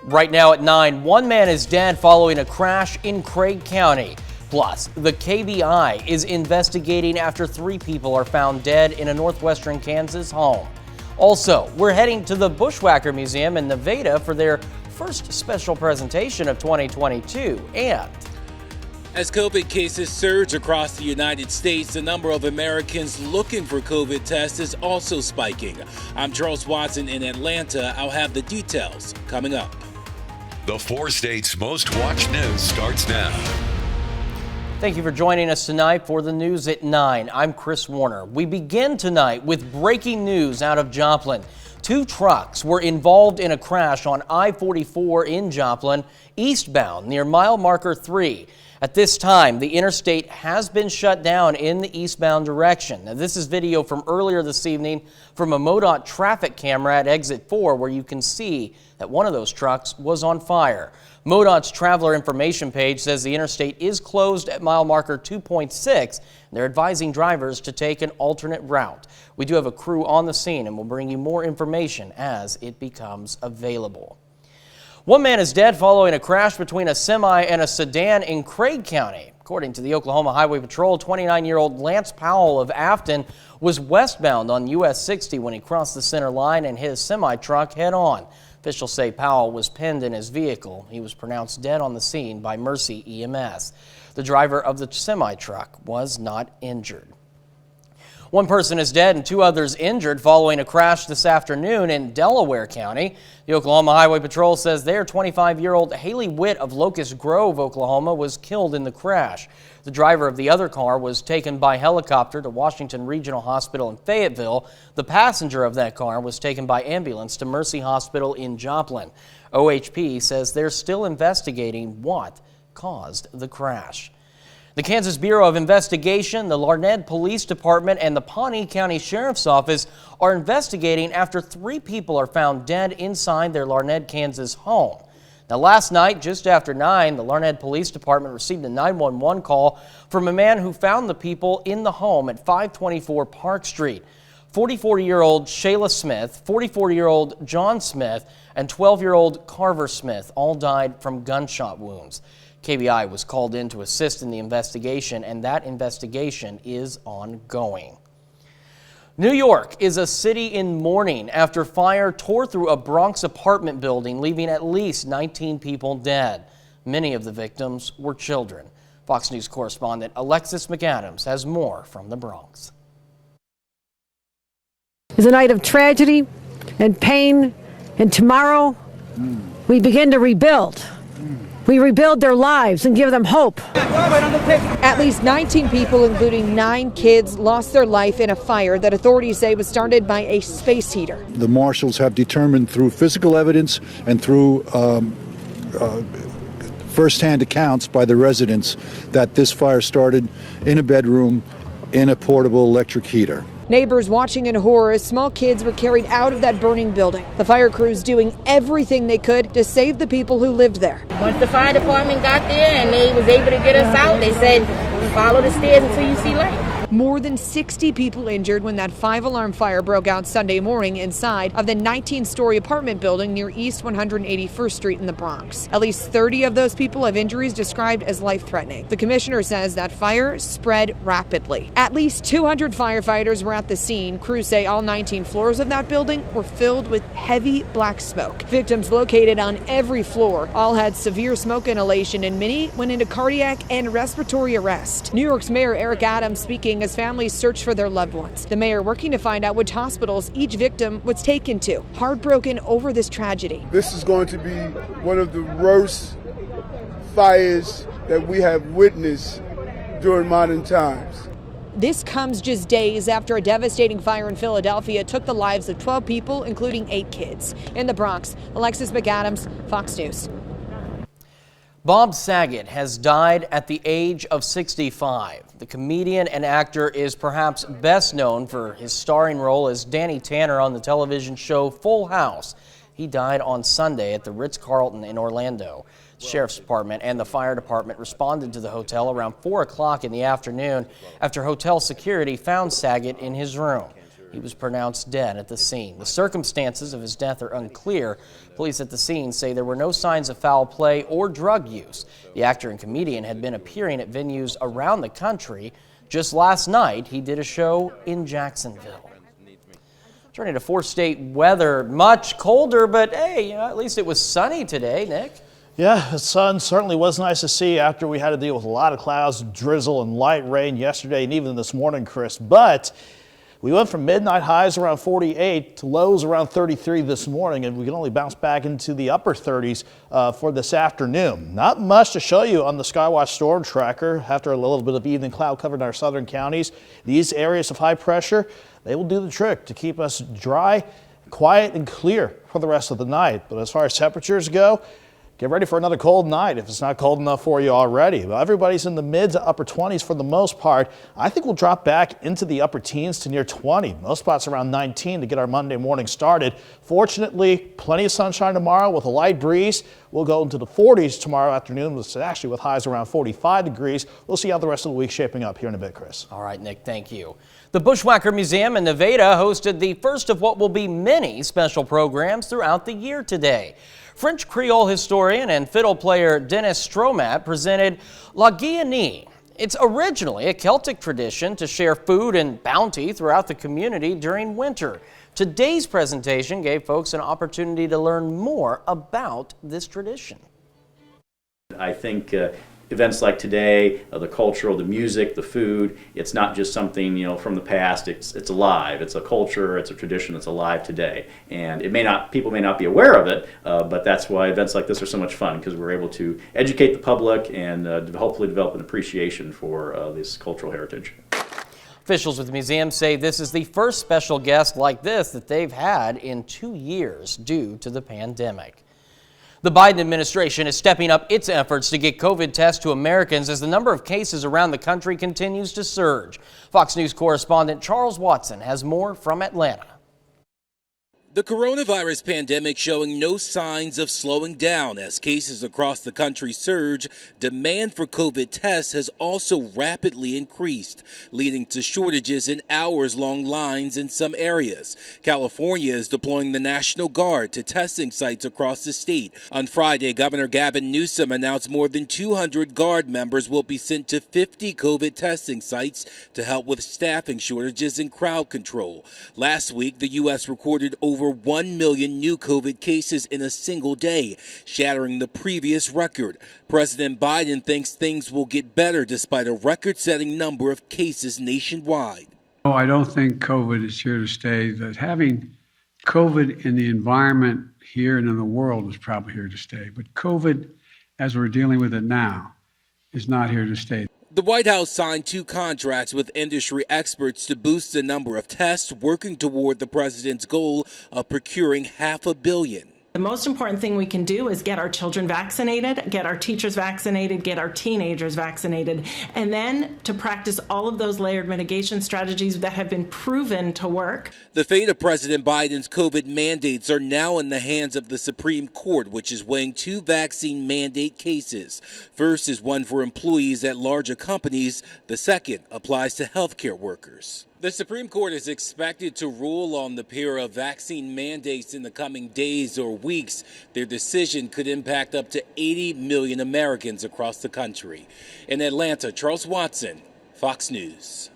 Right now at 9, one man is dead following a crash in Craig County. Plus, the KBI is investigating after 3 people are found dead in a northwestern Kansas home. Also, we're heading to the Bushwhacker Museum in Nevada for their first special presentation of 2022. And as COVID cases surge across the United States, the number of Americans looking for COVID tests is also spiking. I'm Charles Watson in Atlanta. I'll have the details coming up. The 4 states' most watched news starts now. Thank you for joining us tonight for the news at 9. I'm Chris Warner. We begin tonight with breaking news out of Joplin. 2 trucks were involved in a crash on I-44 in Joplin, eastbound near mile marker 3. At this time, the interstate has been shut down in the eastbound direction. Now, this is video from earlier this evening from a MoDOT traffic camera at exit 4, where you can see that one of those trucks was on fire. MoDOT's traveler information page says the interstate is closed at mile marker 2.6. They're advising drivers to take an alternate route. We do have a crew on the scene, and we'll bring you more information as it becomes available. One man is dead following a crash between a semi and a sedan in Craig County. According to the Oklahoma Highway Patrol, 29-year-old Lance Powell of Afton was westbound on US 60 when he crossed the center line and hit a semi-truck head-on. Officials say Powell was pinned in his vehicle. He was pronounced dead on the scene by Mercy EMS. The driver of the semi-truck was not injured. One person is dead and 2 others injured following a crash this afternoon in Delaware County. The Oklahoma Highway Patrol says their 25-year-old Haley Witt of Locust Grove, Oklahoma, was killed in the crash. The driver of the other car was taken by helicopter to Washington Regional Hospital in Fayetteville. The passenger of that car was taken by ambulance to Mercy Hospital in Joplin. OHP says they're still investigating what caused the crash. The Kansas Bureau of Investigation, the Larned Police Department, and the Pawnee County Sheriff's Office are investigating after 3 people are found dead inside their Larned, Kansas home. Now, last night, just after 9, the Larned Police Department received a 911 call from a man who found the people in the home at 524 Park Street. 44-year-old Shayla Smith, 44-year-old John Smith, and 12-year-old Carver Smith all died from gunshot wounds. KBI was called in to assist in the investigation, and that investigation is ongoing. New York is a city in mourning after fire tore through a Bronx apartment building, leaving at least 19 people dead. Many of the victims were children. Fox News correspondent Alexis McAdams has more from the Bronx. It's a night of tragedy and pain, and tomorrow we begin to rebuild. We rebuild their lives and give them hope. At least 19 people, including 9 kids, lost their life in a fire that authorities say was started by a space heater. The marshals have determined through physical evidence and through first-hand accounts by the residents that this fire started in a bedroom in a portable electric heater. Neighbors watching in horror as small kids were carried out of that burning building. The fire crews doing everything they could to save the people who lived there. Once the fire department got there and they was able to get us out, they said, follow the stairs until you see light. More than 60 people injured when that 5-alarm fire broke out Sunday morning inside of the 19-story apartment building near East 181st Street in the Bronx. At least 30 of those people have injuries described as life-threatening. The commissioner says that fire spread rapidly. At least 200 firefighters were at the scene. Crews say all 19 floors of that building were filled with heavy black smoke. Victims located on every floor all had severe smoke inhalation, and many went into cardiac and respiratory arrest. New York's Mayor Eric Adams speaking as families search for their loved ones. The mayor working to find out which hospitals each victim was taken to, heartbroken over this tragedy. This is going to be one of the worst fires that we have witnessed during modern times. This comes just days after a devastating fire in Philadelphia took the lives of 12 people, including 8 kids. In the Bronx, Alexis McAdams, Fox News. Bob Saget has died at the age of 65. The comedian and actor is perhaps best known for his starring role as Danny Tanner on the television show Full House. He died on Sunday at the Ritz-Carlton in Orlando. The Sheriff's Department and the Fire Department responded to the hotel around 4 o'clock in the afternoon after hotel security found Saget in his room. He was pronounced dead at the scene. The circumstances of his death are unclear. Police at the scene say there were no signs of foul play or drug use. The actor and comedian had been appearing at venues around the country. Just last night, he did a show in Jacksonville. Turning to four-state weather, much colder, but hey, at least it was sunny today, Nick. Yeah, the sun certainly was nice to see after we had to deal with a lot of clouds, drizzle, and light rain yesterday and even this morning, Chris. But we went from midnight highs around 48 to lows around 33 this morning, and we can only bounce back into the upper 30s for this afternoon. Not much to show you on the Skywatch storm tracker after a little bit of evening cloud covered in our southern counties. These areas of high pressure, they will do the trick to keep us dry, quiet, and clear for the rest of the night. But as far as temperatures go, get ready for another cold night if it's not cold enough for you already. But everybody's in the mid to upper 20s for the most part. I think we'll drop back into the upper teens to near 20. Most spots around 19 to get our Monday morning started. Fortunately, plenty of sunshine tomorrow with a light breeze. We'll go into the 40s tomorrow afternoon, actually with highs around 45 degrees. We'll see how the rest of the week's shaping up here in a bit, Chris. All right, Nick, thank you. The Bushwhacker Museum in Nevada hosted the first of what will be many special programs throughout the year today. French Creole historian and fiddle player Dennis Stromat presented La Guyanee. It's originally a Celtic tradition to share food and bounty throughout the community during winter. Today's presentation gave folks an opportunity to learn more about this tradition. I think events like today, the cultural, the music, the food, it's not just something from the past. It's alive. It's a culture. It's a tradition that's alive today. And people may not be aware of it, but that's why events like this are so much fun, because we're able to educate the public and hopefully develop an appreciation for this cultural heritage. Officials with the museum say this is the first special guest like this that they've had in 2 years due to the pandemic. The Biden administration is stepping up its efforts to get COVID tests to Americans as the number of cases around the country continues to surge. Fox News correspondent Charles Watson has more from Atlanta. The coronavirus pandemic showing no signs of slowing down as cases across the country surge. Demand for COVID tests has also rapidly increased, leading to shortages and hours-long lines in some areas. California is deploying the National Guard to testing sites across the state. On Friday, Governor Gavin Newsom announced more than 200 Guard members will be sent to 50 COVID testing sites to help with staffing shortages and crowd control. Last week, the U.S. recorded over 1 million new COVID cases in a single day, shattering the previous record. President Biden thinks things will get better despite a record-setting number of cases nationwide. I don't think COVID is here to stay. That having COVID in the environment here and in the world is probably here to stay. But COVID, as we're dealing with it now, is not here to stay. The White House signed 2 contracts with industry experts to boost the number of tests, working toward the president's goal of procuring 500 million. The most important thing we can do is get our children vaccinated, get our teachers vaccinated, get our teenagers vaccinated, and then to practice all of those layered mitigation strategies that have been proven to work. The fate of President Biden's COVID mandates are now in the hands of the Supreme Court, which is weighing 2 vaccine mandate cases. First is one for employees at larger companies. The second applies to healthcare workers. The Supreme Court is expected to rule on the pair of vaccine mandates in the coming days or weeks. Their decision could impact up to 80 million Americans across the country. In Atlanta, Charles Watson, Fox News.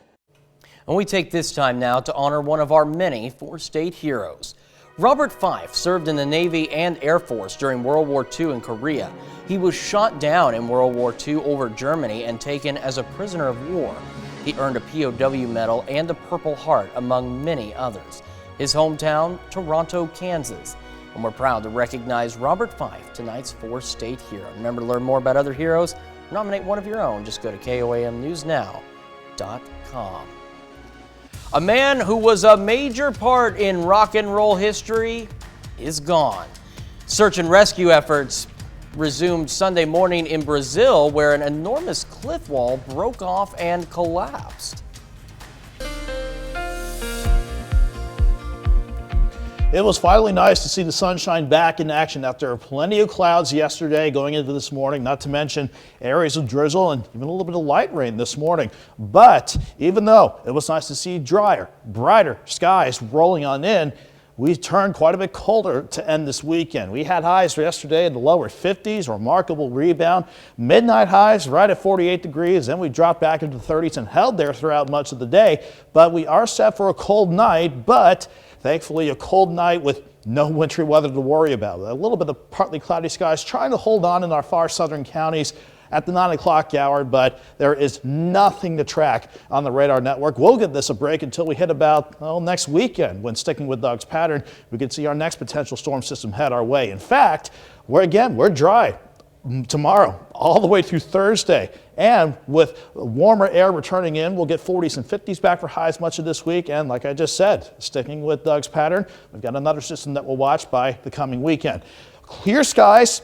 And we take this time now to honor one of our many four-state heroes. Robert Fife served in the Navy and Air Force during World War II in Korea. He was shot down in World War II over Germany and taken as a prisoner of war. He earned a POW medal and a Purple Heart, among many others. His hometown, Toronto, Kansas. And we're proud to recognize Robert Fife, tonight's four-state hero. Remember to learn more about other heroes? Nominate one of your own. Just go to KOAMNewsNow.com. A man who was a major part in rock and roll history is gone. Search and rescue efforts resumed Sunday morning in Brazil, where an enormous cliff wall broke off and collapsed. It was finally nice to see the sunshine back in action after plenty of clouds yesterday going into this morning, not to mention areas of drizzle and even a little bit of light rain this morning. But even though it was nice to see drier, brighter skies rolling on in, we turned quite a bit colder to end this weekend. We had highs yesterday in the lower 50s, a remarkable rebound. Midnight highs right at 48 degrees. Then we dropped back into the 30s and held there throughout much of the day. But we are set for a cold night, but thankfully a cold night with no wintry weather to worry about. A little bit of partly cloudy skies trying to hold on in our far southern counties at the 9 o'clock hour, but there is nothing to track on the radar network. We'll give this a break until we hit about next weekend, when, sticking with Doug's pattern, we could see our next potential storm system head our way. In fact, we're dry tomorrow all the way through Thursday, and with warmer air returning in, we'll get 40s and 50s back for highs much of this week. And like I just said, sticking with Doug's pattern, we've got another system that we'll watch by the coming weekend. Clear skies,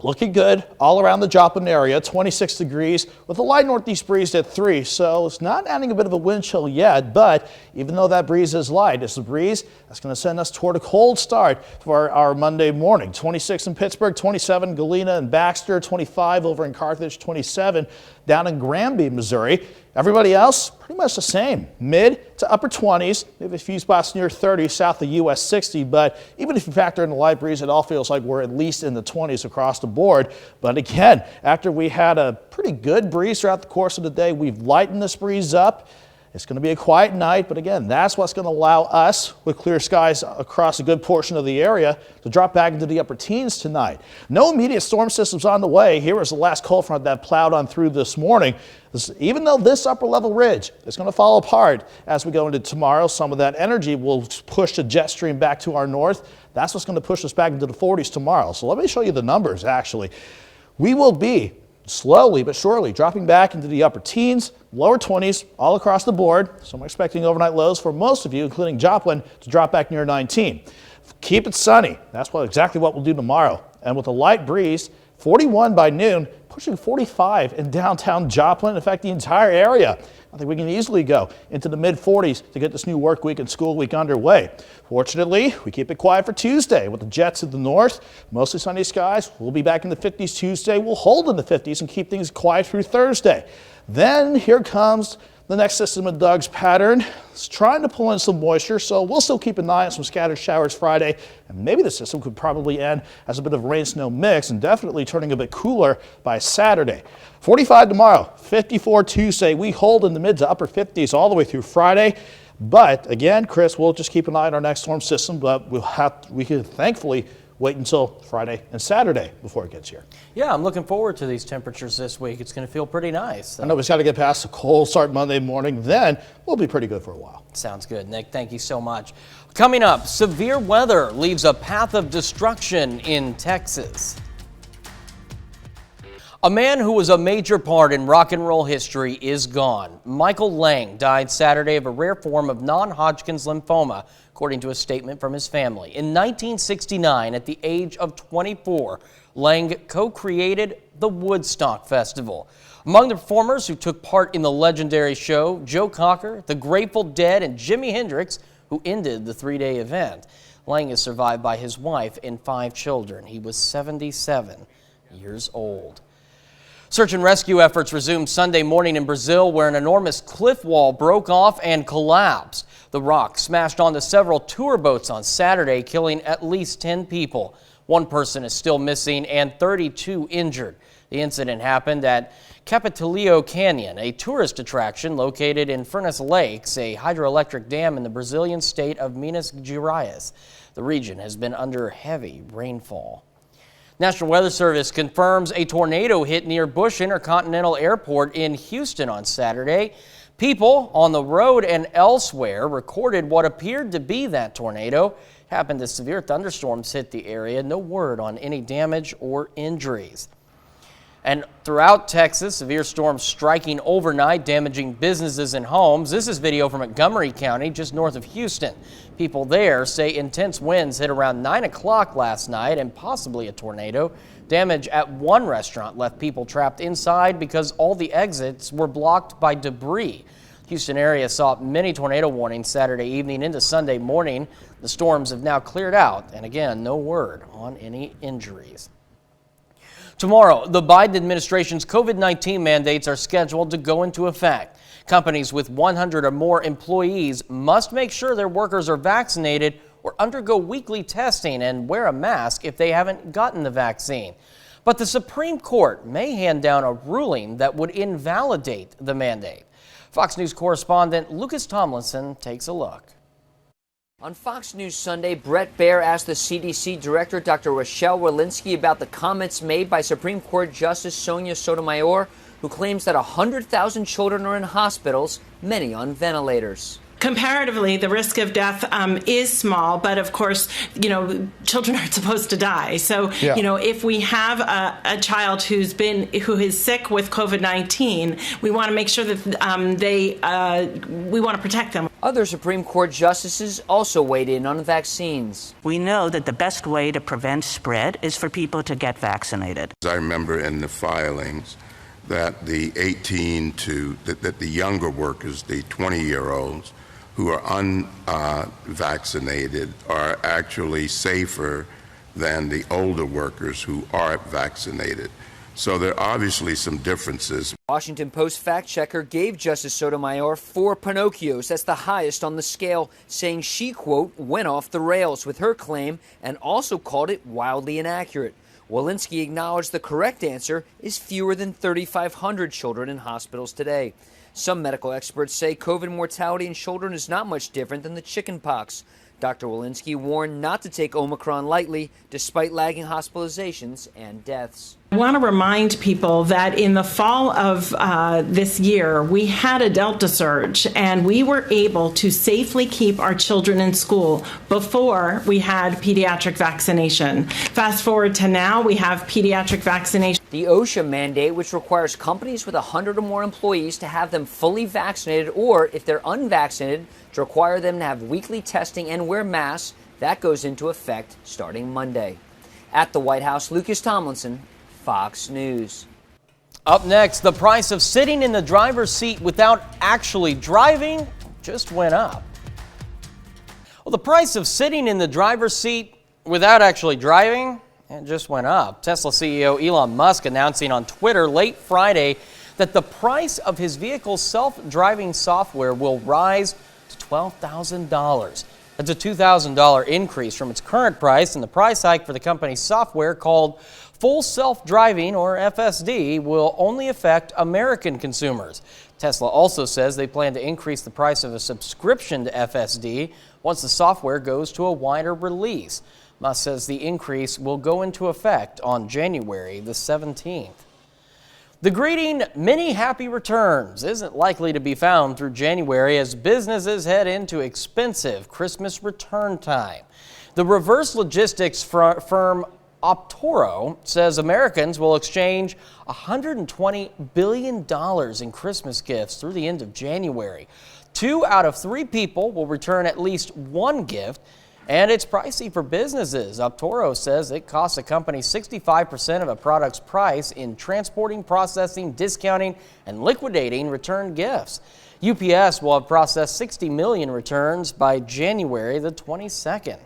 looking good all around the Joplin area, 26 degrees with a light northeast breeze at 3. So it's not adding a bit of a wind chill yet, but even though that breeze is light, it's a breeze that's going to send us toward a cold start for our Monday morning. 26 in Pittsburgh, 27 Galena and Baxter, 25 over in Carthage, 27 down in Granby, Missouri. Everybody else, pretty much the same. Mid to upper 20s, maybe a few spots near 30 south of US 60, but even if you factor in the light breeze, it all feels like we're at least in the 20s across the board. But again, after we had a pretty good breeze throughout the course of the day, we've lightened this breeze up. It's going to be a quiet night, but again, that's what's going to allow us, with clear skies across a good portion of the area, to drop back into the upper teens tonight. No immediate storm systems on the way. Here is the last cold front that plowed on through this morning. Even though this upper level ridge is going to fall apart as we go into tomorrow, some of that energy will push the jet stream back to our north. That's what's going to push us back into the 40s tomorrow. So let me show you the numbers, actually. We will be slowly but surely dropping back into the upper teens, lower 20s all across the board. So I'm expecting overnight lows for most of you, including Joplin, to drop back near 19. Keep it sunny. That's exactly what we'll do tomorrow. And with a light breeze, 41 by noon, pushing 45 in downtown Joplin. In fact, the entire area. I think we can easily go into the mid-40s to get this new work week and school week underway. Fortunately, we keep it quiet for Tuesday with the jets to the north. Mostly sunny skies. We'll be back in the 50s Tuesday. We'll hold in the 50s and keep things quiet through Thursday. Then here comes the next system of Doug's pattern. It's trying to pull in some moisture, so we'll still keep an eye on some scattered showers Friday, and maybe the system could probably end as a bit of rain-snow mix and definitely turning a bit cooler by Saturday. 45 tomorrow, 54 Tuesday. We hold in the mid to upper 50s all the way through Friday. But again, Chris, we'll just keep an eye on our next storm system, but we can thankfully wait until Friday and Saturday before it gets here. Yeah, I'm looking forward to these temperatures this week. It's going to feel pretty nice. So. I know we've got to get past the cold start Monday morning. Then we'll be pretty good for a while. Sounds good, Nick. Thank you so much. Coming up, severe weather leaves a path of destruction in Texas. A man who was a major part in rock and roll history is gone. Michael Lang died Saturday of a rare form of non-Hodgkin's lymphoma, according to a statement from his family. In 1969, at the age of 24, Lang co-created the Woodstock Festival. Among the performers who took part in the legendary show, Joe Cocker, the Grateful Dead, and Jimi Hendrix, who ended the three-day event. Lang is survived by his wife and 5 children. He was 77 years old. Search and rescue efforts resumed Sunday morning in Brazil, where an enormous cliff wall broke off and collapsed. The rock smashed onto several tour boats on Saturday, killing at least 10 people. 1 person is still missing and 32 injured. The incident happened at Capitilio Canyon, a tourist attraction located in Furnace Lakes, a hydroelectric dam in the Brazilian state of Minas Gerais. The region has been under heavy rainfall. National Weather Service confirms a tornado hit near Bush Intercontinental Airport in Houston on Saturday. People on the road and elsewhere recorded what appeared to be that tornado. Happened as severe thunderstorms hit the area. No word on any damage or injuries. And throughout Texas, severe storms striking overnight, damaging businesses and homes. This is video from Montgomery County, just north of Houston. People there say intense winds hit around 9 o'clock last night and possibly a tornado. Damage at one restaurant left people trapped inside because all the exits were blocked by debris. Houston area saw many tornado warnings Saturday evening into Sunday morning. The The storms have now cleared out, and again, no word on any injuries. Tomorrow, the Biden administration's COVID-19 mandates are scheduled to go into effect. Companies with 100 or more employees must make sure their workers are vaccinated or undergo weekly testing and wear a mask if they haven't gotten the vaccine. But the Supreme Court may hand down a ruling that would invalidate the mandate. Fox News correspondent Lucas Tomlinson takes a look. On Fox News Sunday, Bret Baier asked the CDC Director, Dr. Rochelle Walensky, about the comments made by Supreme Court Justice Sonia Sotomayor, who claims that 100,000 children are in hospitals, many on ventilators. Comparatively, the risk of death is small, but of course, children aren't supposed to die. So, if we have a child who is sick with COVID-19, we want to make sure that we want to protect them. Other Supreme Court justices also weighed in on vaccines. We know that the best way to prevent spread is for people to get vaccinated. I remember in the filings that the the younger workers, the 20-year-olds, who are unvaccinated are actually safer than the older workers who are vaccinated. So there are obviously some differences. Washington Post fact checker gave Justice Sotomayor 4 Pinocchios. That's the highest on the scale, saying she, quote, went off the rails with her claim and also called it wildly inaccurate. Walensky acknowledged the correct answer is fewer than 3,500 children in hospitals today. Some medical experts say COVID mortality in children is not much different than the chicken pox. Dr. Walensky warned not to take Omicron lightly, despite lagging hospitalizations and deaths. I want to remind people that in the fall of this year, we had a Delta surge, and we were able to safely keep our children in school before we had pediatric vaccination. Fast forward to now, we have pediatric vaccination. The OSHA mandate, which requires companies with 100 or more employees to have them fully vaccinated, or if they're unvaccinated, to require them to have weekly testing and wear masks, that goes into effect starting Monday. At the White House, Lucas Tomlinson, Fox News. Up next, the price of sitting in the driver's seat without actually driving just went up. Well, the price of sitting in the driver's seat without actually driving, it just went up. Tesla CEO Elon Musk announcing on Twitter late Friday that the price of his vehicle's self-driving software will rise to $12,000. That's a $2,000 increase from its current price, and the price hike for the company's software, called Full Self-Driving, or FSD, will only affect American consumers. Tesla also says they plan to increase the price of a subscription to FSD once the software goes to a wider release. Musk says the increase will go into effect on January the 17th. The greeting, "Many Happy Returns," isn't likely to be found through January as businesses head into expensive Christmas return time. The reverse logistics firm Optoro says Americans will exchange $120 billion in Christmas gifts through the end of January. 2 out of 3 people will return at least one gift, and it's pricey for businesses. Optoro says it costs a company 65% of a product's price in transporting, processing, discounting, and liquidating returned gifts. UPS will have processed 60 million returns by January the 22nd.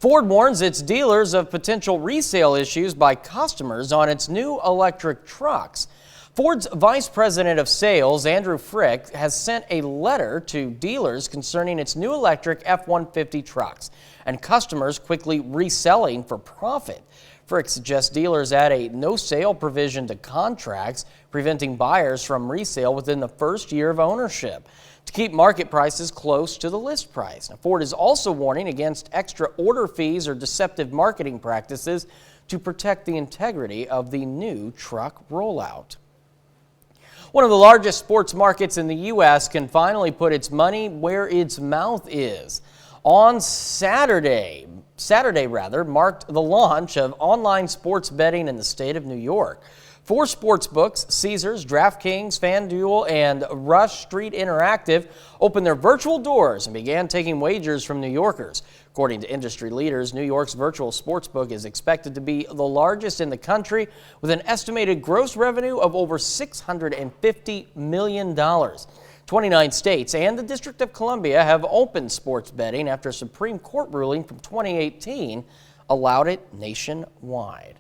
Ford warns its dealers of potential resale issues by customers on its new electric trucks. Ford's Vice President of Sales, Andrew Frick, has sent a letter to dealers concerning its new electric F-150 trucks and customers quickly reselling for profit. Frick suggests dealers add a no-sale provision to contracts, preventing buyers from resale within the first year of ownership, to keep market prices close to the list price. Now, Ford is also warning against extra order fees or deceptive marketing practices to protect the integrity of the new truck rollout. One of the largest sports markets in the U.S. can finally put its money where its mouth is. On Saturday marked the launch of online sports betting in the state of New York. 4 sports books, Caesars, DraftKings, FanDuel, and Rush Street Interactive, opened their virtual doors and began taking wagers from New Yorkers. According to industry leaders, New York's virtual sportsbook is expected to be the largest in the country, with an estimated gross revenue of over $650 million. 29 states and the District of Columbia have opened sports betting after a Supreme Court ruling from 2018 allowed it nationwide.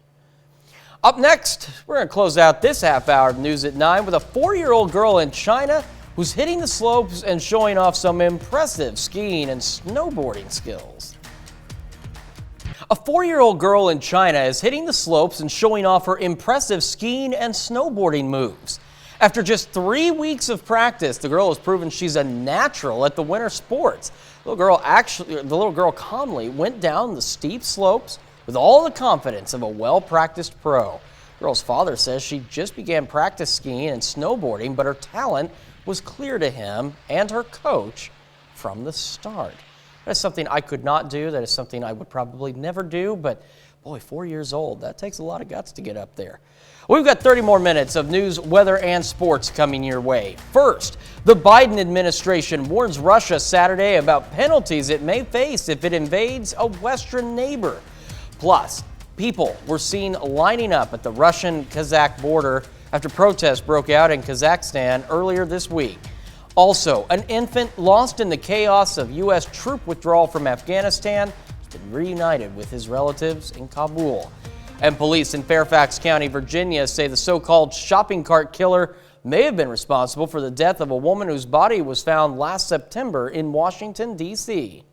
Up next, we're going to close out this half hour of News at 9 with a 4-year-old girl in China who's hitting the slopes and showing off some impressive skiing and snowboarding skills. A 4-year-old girl in China is hitting the slopes and showing off her impressive skiing and snowboarding moves. After just 3 weeks of practice, the girl has proven she's a natural at the winter sports. The little girl calmly went down the steep slopes with all the confidence of a well-practiced pro. The girl's father says she just began practice skiing and snowboarding, but her talent was clear to him and her coach from the start. That's something I could not do. That is something I would probably never do, but boy, 4 years old, that takes a lot of guts to get up there. We've got 30 more minutes of news, weather, and sports coming your way. First, the Biden administration warns Russia Saturday about penalties it may face if it invades a Western neighbor. Plus, people were seen lining up at the Russian-Kazakh border after protests broke out in Kazakhstan earlier this week. Also, an infant lost in the chaos of U.S. troop withdrawal from Afghanistan has been reunited with his relatives in Kabul. And police in Fairfax County, Virginia, say the so-called shopping cart killer may have been responsible for the death of a woman whose body was found last September in Washington, D.C.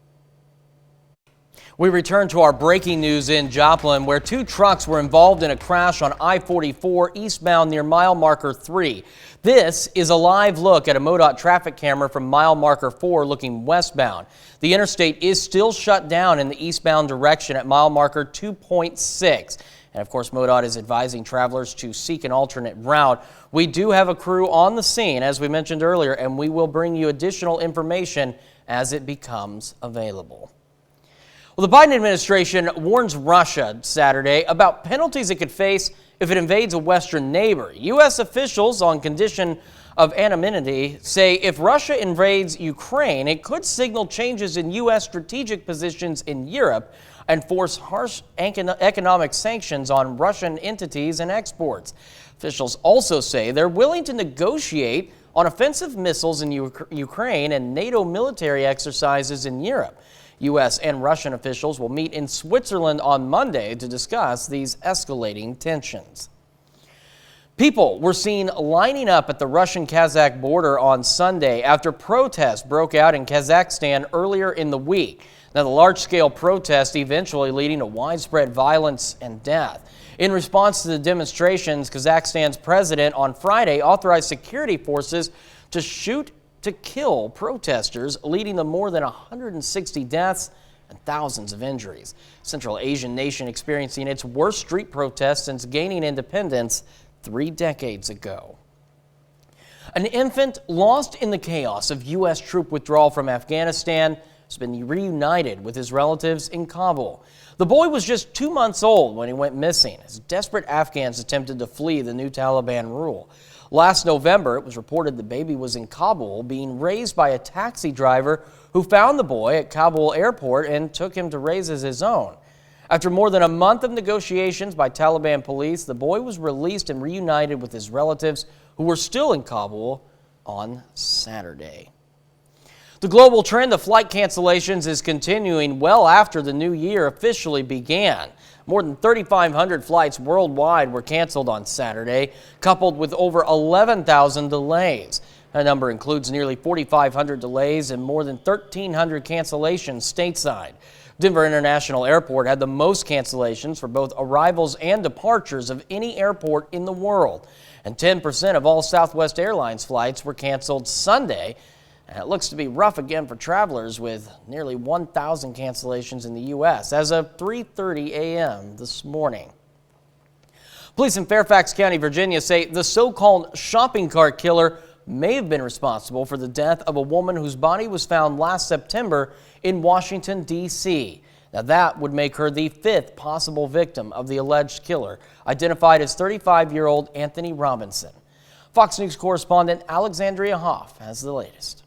We return to our breaking news in Joplin, where 2 trucks were involved in a crash on I-44 eastbound near mile marker 3. This is a live look at a MoDOT traffic camera from mile marker 4 looking westbound. The interstate is still shut down in the eastbound direction at mile marker 2.6. And of course, MoDOT is advising travelers to seek an alternate route. We do have a crew on the scene, as we mentioned earlier, and we will bring you additional information as it becomes available. Well, the Biden administration warns Russia Saturday about penalties it could face if it invades a Western neighbor. U.S. officials, on condition of anonymity, say if Russia invades Ukraine, it could signal changes in U.S. strategic positions in Europe and force harsh economic sanctions on Russian entities and exports. Officials also say they're willing to negotiate on offensive missiles in Ukraine and NATO military exercises in Europe. U.S. and Russian officials will meet in Switzerland on Monday to discuss these escalating tensions. People were seen lining up at the Russian-Kazakh border on Sunday after protests broke out in Kazakhstan earlier in the week. Now, the large-scale protest eventually leading to widespread violence and death. In response to the demonstrations, Kazakhstan's president on Friday authorized security forces to shoot to kill protesters, leading to more than 160 deaths and thousands of injuries. Central Asian nation experiencing its worst street protests since gaining independence 3 decades ago. An infant lost in the chaos of U.S. troop withdrawal from Afghanistan has been reunited with his relatives in Kabul. The boy was just 2 months old when he went missing, as desperate Afghans attempted to flee the new Taliban rule. Last November, it was reported the baby was in Kabul being raised by a taxi driver who found the boy at Kabul airport and took him to raise as his own. After more than a month of negotiations by Taliban police, the boy was released and reunited with his relatives who were still in Kabul on Saturday. The global trend of flight cancellations is continuing well after the new year officially began. More than 3,500 flights worldwide were canceled on Saturday, coupled with over 11,000 delays. That number includes nearly 4,500 delays and more than 1,300 cancellations stateside. Denver International Airport had the most cancellations for both arrivals and departures of any airport in the world. And 10% of all Southwest Airlines flights were canceled Sunday. And it looks to be rough again for travelers, with nearly 1,000 cancellations in the U.S. as of 3:30 a.m. this morning. Police in Fairfax County, Virginia say the so-called shopping cart killer may have been responsible for the death of a woman whose body was found last September in Washington, D.C. Now, that would make her the 5th possible victim of the alleged killer, identified as 35-year-old Anthony Robinson. Fox News correspondent Alexandria Hoff has the latest.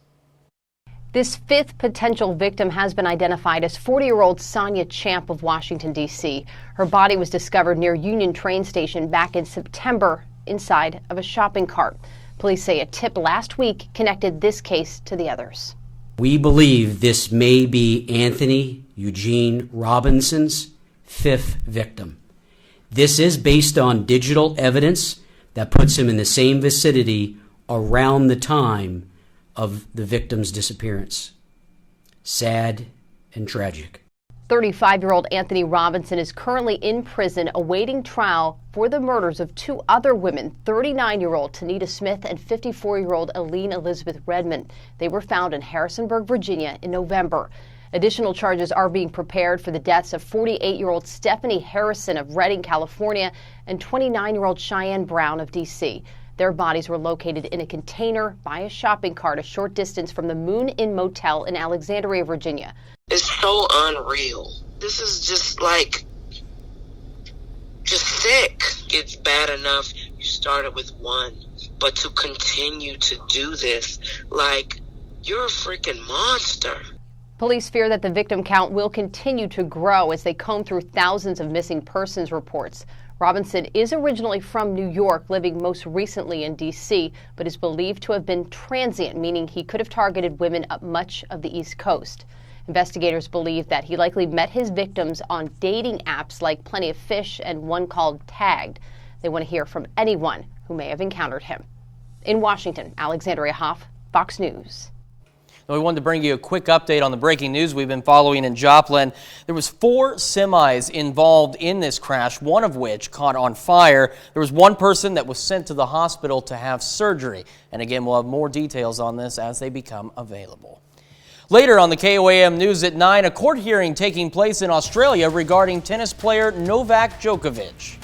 This 5th potential victim has been identified as 40-year-old Sonia Champ of Washington, D.C. Her body was discovered near Union train station back in September inside of a shopping cart. Police say a tip last week connected this case to the others. We believe this may be Anthony Eugene Robinson's 5th victim. This is based on digital evidence that puts him in the same vicinity around the time of the victim's disappearance. Sad and tragic. 35-year-old Anthony Robinson is currently in prison awaiting trial for the murders of 2 other women, 39-year-old Tanita Smith and 54-year-old Eileen Elizabeth Redmond. They were found in Harrisonburg, Virginia in November. Additional charges are being prepared for the deaths of 48-year-old Stephanie Harrison of Redding, California, and 29-year-old Cheyenne Brown of D.C. Their bodies were located in a container by a shopping cart a short distance from the Moon Inn Motel in Alexandria, Virginia. It's so unreal. This is just sick. It's bad enough you started with one, but to continue to do this, you're a freaking monster. Police fear that the victim count will continue to grow as they comb through thousands of missing persons reports. Robinson is originally from New York, living most recently in D.C., but is believed to have been transient, meaning he could have targeted women up much of the East Coast. Investigators believe that he likely met his victims on dating apps like Plenty of Fish and one called Tagged. They want to hear from anyone who may have encountered him. In Washington, Alexandria Hoff, Fox News. We wanted to bring you a quick update on the breaking news we've been following in Joplin. There was 4 semis involved in this crash, one of which caught on fire. There was one person that was sent to the hospital to have surgery. And again, we'll have more details on this as they become available. Later on the KOAM News at 9, a court hearing taking place in Australia regarding tennis player Novak Djokovic.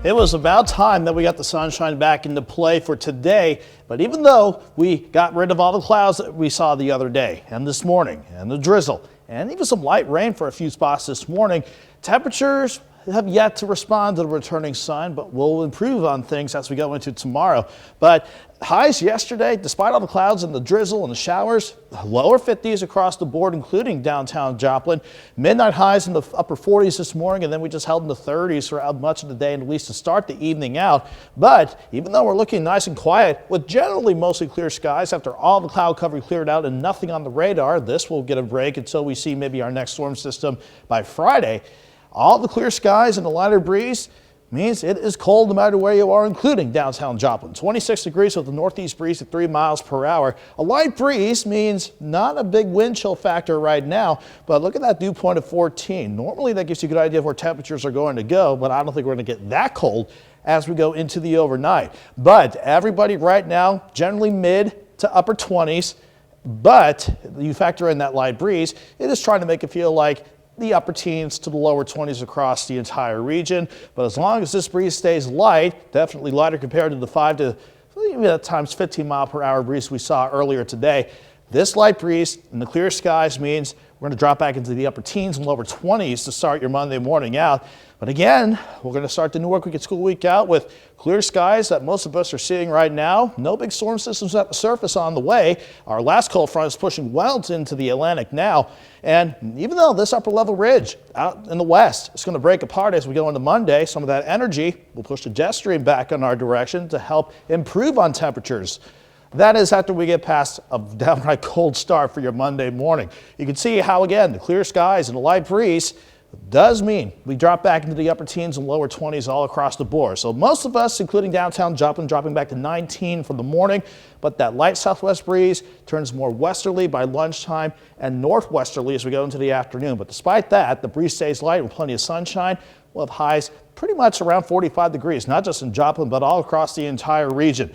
It was about time that we got the sunshine back into play for today, but even though we got rid of all the clouds that we saw the other day and this morning and the drizzle and even some light rain for a few spots this morning, temperatures have yet to respond to the returning sun, but we'll improve on things as we go into tomorrow. But highs yesterday, despite all the clouds and the drizzle and the showers, lower 50s across the board, including downtown Joplin. Midnight highs in the upper 40s this morning, and then we just held in the 30s throughout much of the day and at least to start the evening out. But even though we're looking nice and quiet with generally mostly clear skies after all the cloud cover cleared out and nothing on the radar, this will get a break until we see maybe our next storm system by Friday. All the clear skies and the lighter breeze means it is cold no matter where you are, including downtown Joplin. 26 degrees with a northeast breeze at 3 miles per hour. A light breeze means not a big wind chill factor right now, but look at that dew point of 14. Normally that gives you a good idea of where temperatures are going to go, but I don't think we're going to get that cold as we go into the overnight. But everybody right now, generally mid to upper 20s, but you factor in that light breeze, it is trying to make it feel like the upper teens to the lower 20s across the entire region. But as long as this breeze stays light, definitely lighter compared to the 5 to even at times 15 mile per hour breeze we saw earlier today, this light breeze and the clear skies means we're going to drop back into the upper teens and lower 20s to start your Monday morning out. But again, we're going to start the new work week and school week out with clear skies that most of us are seeing right now. No big storm systems at the surface on the way. Our last cold front is pushing well into the Atlantic now. And even though this upper level ridge out in the west is going to break apart as we go into Monday, some of that energy will push the jet stream back in our direction to help improve on temperatures. That is after we get past a downright cold start for your Monday morning. You can see how, again, the clear skies and the light breeze does mean we drop back into the upper teens and lower 20s all across the board. So most of us, including downtown Joplin, dropping back to 19 for the morning, but that light southwest breeze turns more westerly by lunchtime and northwesterly as we go into the afternoon. But despite that, the breeze stays light with plenty of sunshine. We'll have highs pretty much around 45 degrees, not just in Joplin, but all across the entire region.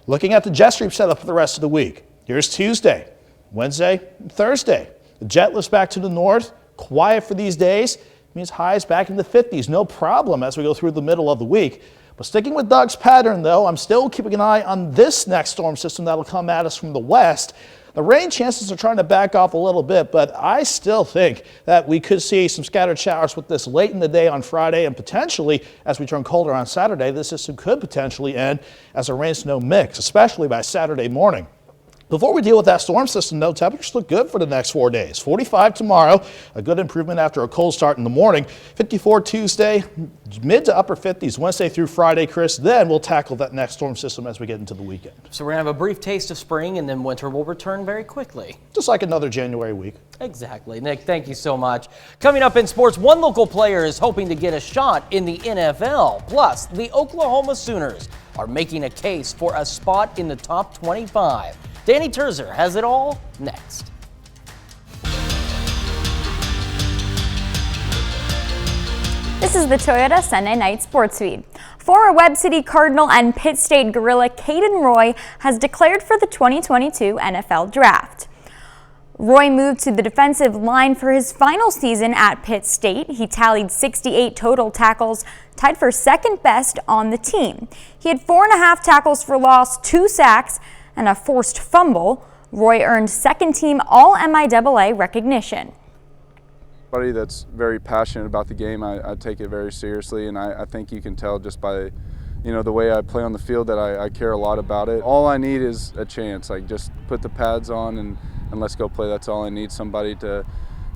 Looking at the jet stream setup for the rest of the week. Here's Tuesday, Wednesday, and Thursday. The jet lifts back to the north. Quiet for these days means highs back in the 50s. No problem as we go through the middle of the week. But sticking with Doug's pattern, though, I'm still keeping an eye on this next storm system that'll come at us from the west. The rain chances are trying to back off a little bit, but I still think that we could see some scattered showers with this late in the day on Friday, and potentially as we turn colder on Saturday, this system could potentially end as a rain-snow mix, especially by Saturday morning. Before we deal with that storm system, though, temperatures look good for the next 4 days. 45 tomorrow, a good improvement after a cold start in the morning. 54 Tuesday, mid to upper 50s Wednesday through Friday, Chris. Then we'll tackle that next storm system as we get into the weekend. So we're going to have a brief taste of spring, and then winter will return very quickly. Just like another January week. Exactly. Nick, thank you so much. Coming up in sports, one local player is hoping to get a shot in the NFL. Plus, the Oklahoma Sooners are making a case for a spot in the top 25. Danny Terzer has it all next. This is the Toyota Sunday Night Sports Feed. Former Webb City Cardinal and Pitt State Gorilla Caden Roy has declared for the 2022 NFL Draft. Roy moved to the defensive line for his final season at Pitt State. He tallied 68 total tackles, tied for second best on the team. He had 4.5 tackles for loss, 2 sacks, and a forced fumble. Roy earned second-team All-MIAA recognition. Somebody that's very passionate about the game, I take it very seriously, and I think you can tell just by, the way I play on the field that I care a lot about it. All I need is a chance. Like, just put the pads on and let's go play. That's all I need. Somebody to,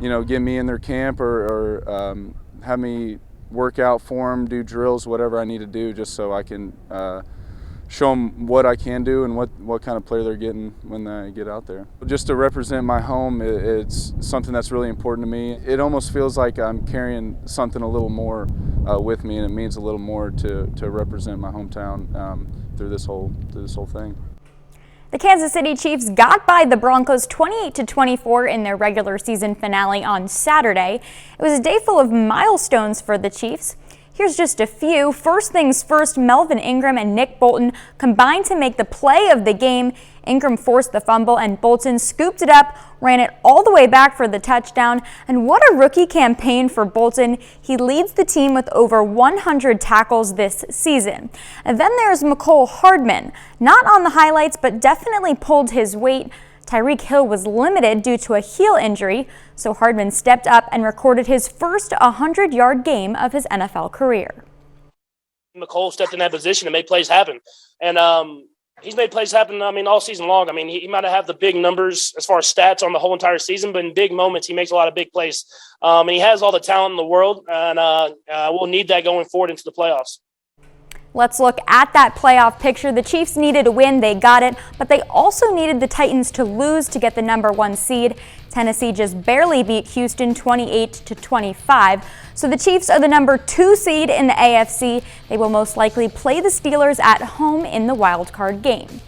get me in their camp or have me work out for them, do drills, whatever I need to do, just so I can show them what I can do and what kind of player they're getting when they get out there. Just to represent my home, it's something that's really important to me. It almost feels like I'm carrying something a little more with me, and it means a little more to represent my hometown through this whole thing. The Kansas City Chiefs got by the Broncos 28-24 in their regular season finale on Saturday. It was a day full of milestones for the Chiefs. Here's just a few. First things first, Melvin, Ingram, and Nick Bolton combined to make the play of the game. Ingram forced the fumble, and Bolton scooped it up, ran it all the way back for the touchdown. And what a rookie campaign for Bolton. He leads the team with over 100 tackles this season. And then there's McCole Hardman. Not on the highlights, but definitely pulled his weight. Tyreek Hill was limited due to a heel injury, so Hardman stepped up and recorded his first 100-yard game of his NFL career. McCole stepped in that position and made plays happen. And he's made plays happen, all season long. He might not have the big numbers as far as stats on the whole entire season, but in big moments, he makes a lot of big plays. And he has all the talent in the world, and we'll need that going forward into the playoffs. Let's look at that playoff picture. The Chiefs needed a win, they got it, but they also needed the Titans to lose to get the #1 seed. Tennessee just barely beat Houston 28-25. So the Chiefs are the #2 seed in the AFC. They will most likely play the Steelers at home in the wild card game.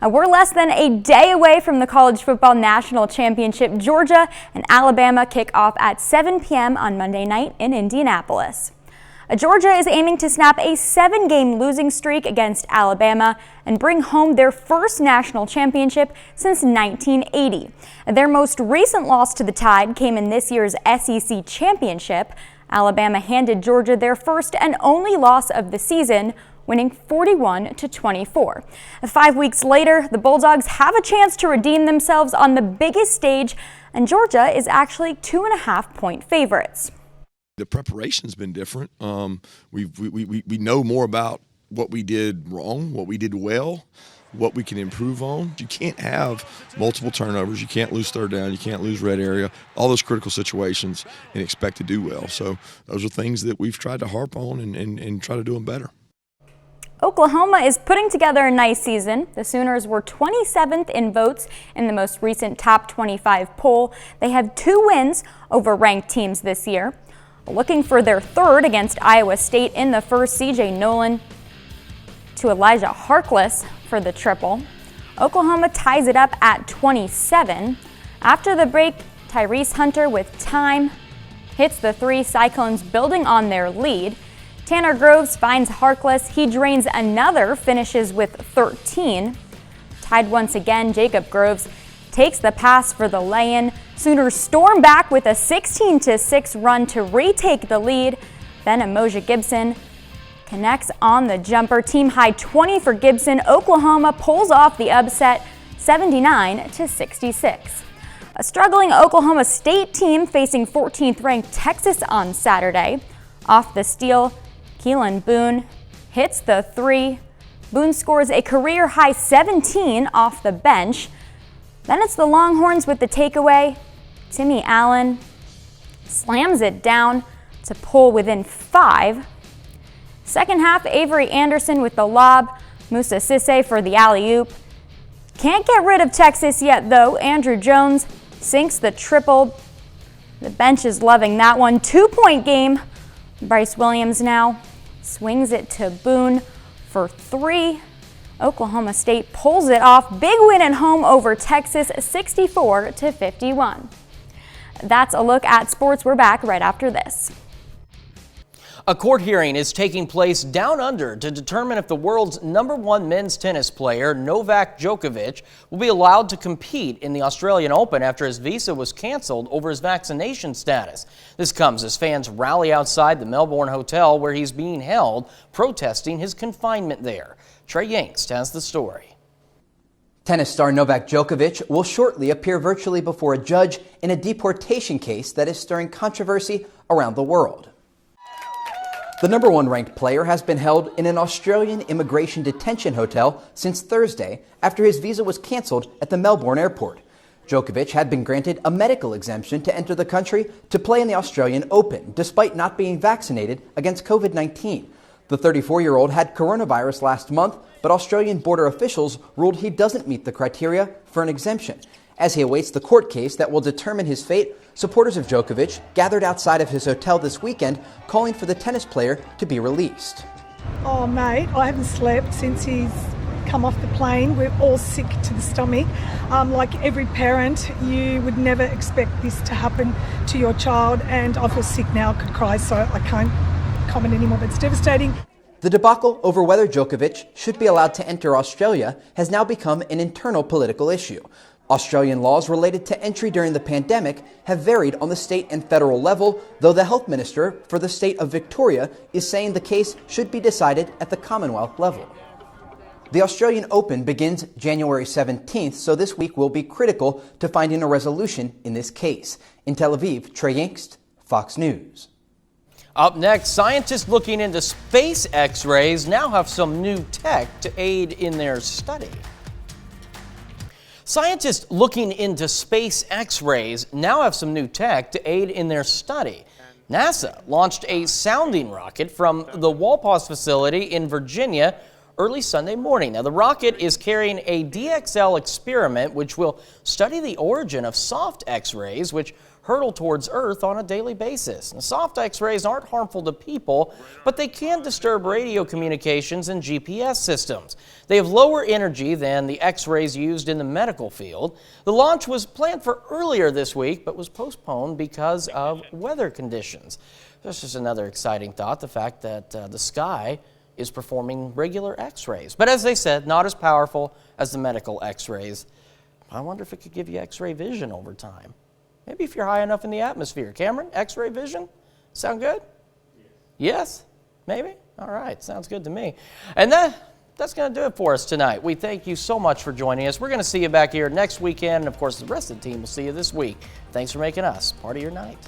We're less than a day away from the College Football National Championship. Georgia and Alabama kick off at 7 p.m. on Monday night in Indianapolis. Georgia is aiming to snap a 7-game losing streak against Alabama and bring home their first national championship since 1980. Their most recent loss to the Tide came in this year's SEC championship. Alabama handed Georgia their first and only loss of the season, winning 41-24. 5 weeks later, the Bulldogs have a chance to redeem themselves on the biggest stage, and Georgia is actually 2.5-point favorites. The preparation's been different. We know more about what we did wrong, what we did well, what we can improve on. You can't have multiple turnovers. You can't lose third down. You can't lose red area, all those critical situations, and expect to do well. So those are things that we've tried to harp on and try to do them better. Oklahoma is putting together a nice season. The Sooners were 27th in votes in the most recent top 25 poll. They have 2 wins over ranked teams this year. Looking for their third against Iowa State in the first, C.J. Nolan to Elijah Harkless for the triple. Oklahoma ties it up at 27. After the break, Tyrese Hunter with time hits the 3, Cyclones building on their lead. Tanner Groves finds Harkless. He drains another, finishes with 13. Tied once again, Jacob Groves takes the pass for the lay-in. Sooners storm back with a 16-6 run to retake the lead. Then Emoja Gibson connects on the jumper. Team high 20 for Gibson. Oklahoma pulls off the upset 79-66. A struggling Oklahoma State team facing 14th ranked Texas on Saturday. Off the steal, Keelan Boone hits the 3. Boone scores a career high 17 off the bench. Then it's the Longhorns with the takeaway. Timmy Allen slams it down to pull within 5. Second half, Avery Anderson with the lob. Musa Sisse for the alley-oop. Can't get rid of Texas yet, though. Andrew Jones sinks the triple. The bench is loving that one. 2-point game. Bryce Williams now swings it to Boone for 3. Oklahoma State pulls it off. Big win at home over Texas, 64-51. That's a look at sports. We're back right after this. A court hearing is taking place down under to determine if the world's #1 men's tennis player, Novak Djokovic, will be allowed to compete in the Australian Open after his visa was canceled over his vaccination status. This comes as fans rally outside the Melbourne hotel where he's being held, protesting his confinement there. Trey Yingst has the story. Tennis star Novak Djokovic will shortly appear virtually before a judge in a deportation case that is stirring controversy around the world. The #1 ranked player has been held in an Australian immigration detention hotel since Thursday after his visa was cancelled at the Melbourne airport. Djokovic had been granted a medical exemption to enter the country to play in the Australian Open, despite not being vaccinated against COVID-19. The 34-year-old had coronavirus last month, but Australian border officials ruled he doesn't meet the criteria for an exemption. As he awaits the court case that will determine his fate, supporters of Djokovic gathered outside of his hotel this weekend, calling for the tennis player to be released. Oh, mate, I haven't slept since he's come off the plane. We're all sick to the stomach. Like every parent, you would never expect this to happen to your child, and I feel sick now. I could cry, so I can't comment anymore, but it's devastating. The debacle over whether Djokovic should be allowed to enter Australia has now become an internal political issue. Australian laws related to entry during the pandemic have varied on the state and federal level, though the health minister for the state of Victoria is saying the case should be decided at the Commonwealth level. The Australian Open begins January 17th, so this week will be critical to finding a resolution in this case. In Tel Aviv, Trey Yingst, Fox News. Up next, scientists looking into space X-rays now have some new tech to aid in their study. Scientists looking into space X-rays now have some new tech to aid in their study. NASA launched a sounding rocket from the Walpause facility in Virginia early Sunday morning. Now, the rocket is carrying a DXL experiment which will study the origin of soft X-rays, which hurtle towards Earth on a daily basis. Now, soft X-rays aren't harmful to people, but they can disturb radio communications and GPS systems. They have lower energy than the X-rays used in the medical field. The launch was planned for earlier this week, but was postponed because of weather conditions. That's just another exciting thought, the fact that the sky is performing regular X-rays. But as they said, not as powerful as the medical X-rays. I wonder if it could give you X-ray vision over time. Maybe if you're high enough in the atmosphere. Cameron, X-ray vision? Sound good? Yes? Maybe? All right, sounds good to me. And that's going to do it for us tonight. We thank you so much for joining us. We're going to see you back here next weekend, and of course the rest of the team will see you this week. Thanks for making us part of your night.